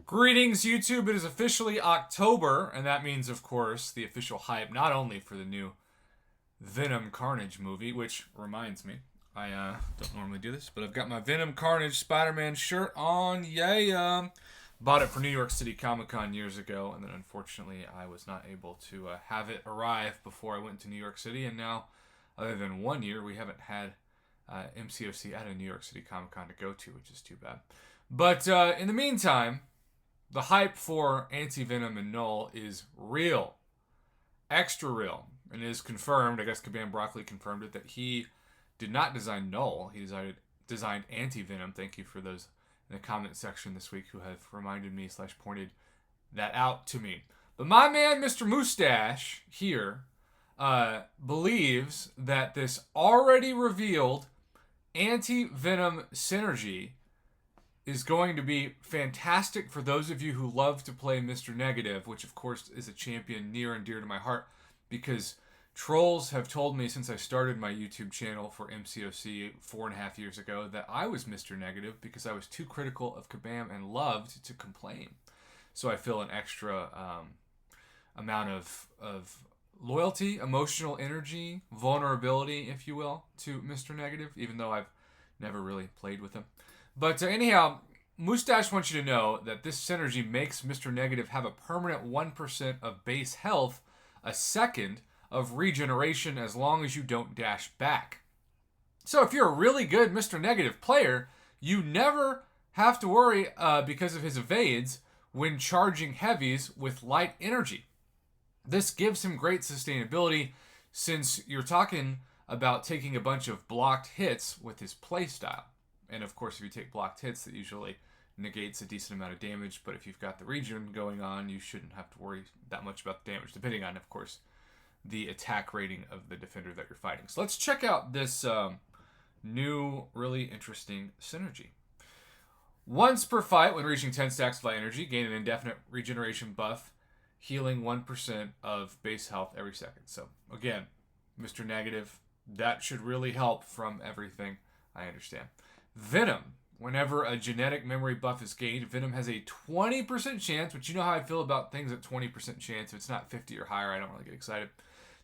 Greetings, YouTube. It is officially October, and that means, of course, the official hype not only for the new Venom Carnage movie, which reminds me, I don't normally do this, but I've got my Venom Carnage Spider-Man shirt on. Yeah. Bought it for New York City Comic Con years ago, and then unfortunately I was not able to have it arrive before I went to New York City, and now, other than 1 year, we haven't had MCOC at a New York City Comic Con to go to, which is too bad. But in the meantime, the hype for Anti-Venom and Null is real. Extra real. And it is confirmed, I guess Kabam Broccoli confirmed it, that he did not design Null. He designed Anti-Venom. Thank you for those in the comment section this week who have reminded me / pointed that out to me. But my man, Mr. Moosestache, here, believes that this already revealed Anti-Venom synergy is going to be fantastic for those of you who love to play Mr. Negative, which of course is a champion near and dear to my heart, because trolls have told me since I started my YouTube channel for MCOC 4.5 years ago that I was Mr. Negative because I was too critical of Kabam and loved to complain. So I feel an extra amount of loyalty, emotional energy, vulnerability, if you will, to Mr. Negative, even though I've never really played with him. But anyhow, Moosestache wants you to know that this synergy makes Mr. Negative have a permanent 1% of base health, a second of regeneration as long as you don't dash back. So if you're a really good Mr. Negative player, you never have to worry because of his evades when charging heavies with light energy. This gives him great sustainability since you're talking about taking a bunch of blocked hits with his playstyle. And of course, if you take blocked hits, that usually negates a decent amount of damage. But if you've got the regen going on, you shouldn't have to worry that much about the damage, depending on, of course, the attack rating of the defender that you're fighting. So let's check out this new, really interesting synergy. Once per fight, when reaching 10 stacks of light energy, gain an indefinite regeneration buff, healing 1% of base health every second. So again, Mr. Negative, that should really help from everything I understand. Venom. Whenever a genetic memory buff is gained, Venom has a 20% chance, which you know how I feel about things at 20% chance. If it's not 50 or higher, I don't really get excited.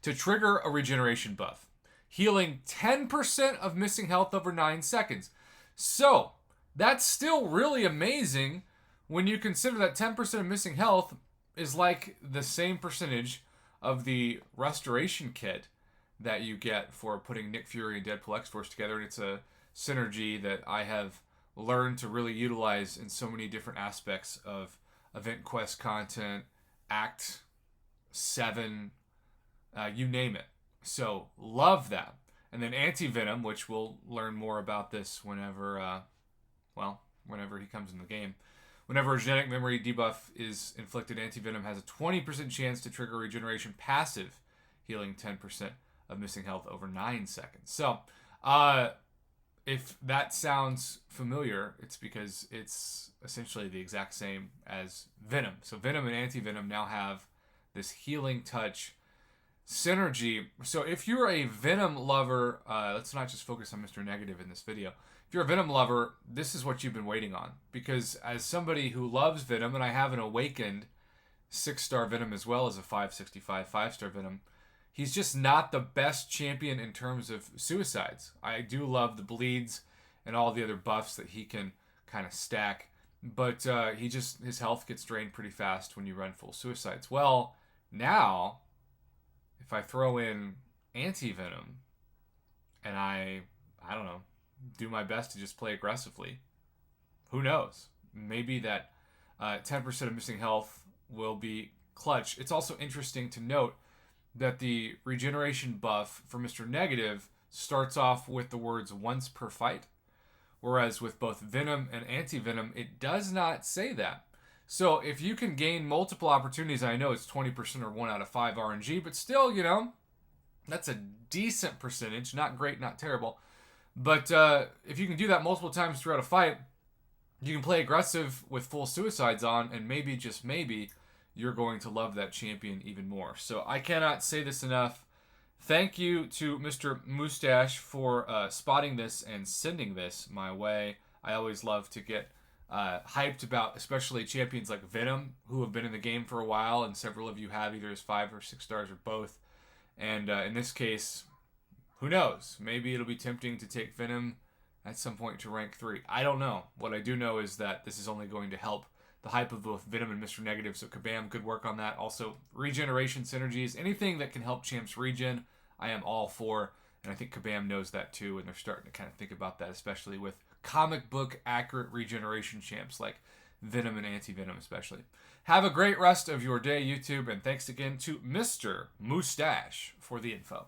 To trigger a regeneration buff, healing 10% of missing health over 9 seconds. So, that's still really amazing when you consider that 10% of missing health is like the same percentage of the restoration kit that you get for putting Nick Fury and Deadpool X-Force together, and it's a synergy that I have learned to really utilize in so many different aspects of event quest content, Act 7, you name it. So, love that. And then Anti-Venom, which we'll learn more about this whenever he comes in the game. Whenever a genetic memory debuff is inflicted, Anti-Venom has a 20% chance to trigger regeneration passive, healing 10% of missing health over 9 seconds. So, if that sounds familiar, it's because it's essentially the exact same as Venom. So Venom and Anti-Venom now have this healing touch synergy. So if you're a Venom lover, let's not just focus on Mr. Negative in this video. If you're a Venom lover, this is what you've been waiting on. Because as somebody who loves Venom, and I have an awakened 6-star Venom as well as a 565 5-star Venom, he's just not the best champion in terms of suicides. I do love the bleeds and all the other buffs that he can kind of stack, but his health gets drained pretty fast when you run full suicides. Well, now, if I throw in Anti-Venom and I don't know, do my best to just play aggressively, who knows? Maybe that 10% of missing health will be clutch. It's also interesting to note that the regeneration buff for Mr. Negative starts off with the words once per fight, whereas with both Venom and Anti-Venom, it does not say that. So if you can gain multiple opportunities, I know it's 20% or 1 out of 5 RNG, but still, that's a decent percentage. Not great, not terrible. But if you can do that multiple times throughout a fight, you can play aggressive with full suicides on, and maybe, just maybe, you're going to love that champion even more. So I cannot say this enough. Thank you to Mr. Moosestache for spotting this and sending this my way. I always love to get hyped about especially champions like Venom, who have been in the game for a while, and several of you have either as 5 or 6 stars or both. And in this case, who knows? Maybe it'll be tempting to take Venom at some point to rank 3. I don't know. What I do know is that this is only going to help the hype of both Venom and Mr. Negative, so Kabam, good work on that. Also, regeneration synergies, anything that can help champs regen, I am all for. And I think Kabam knows that too, and they're starting to kind of think about that, especially with comic book accurate regeneration champs like Venom and Anti-Venom especially. Have a great rest of your day, YouTube, and thanks again to Mr. Moosestache for the info.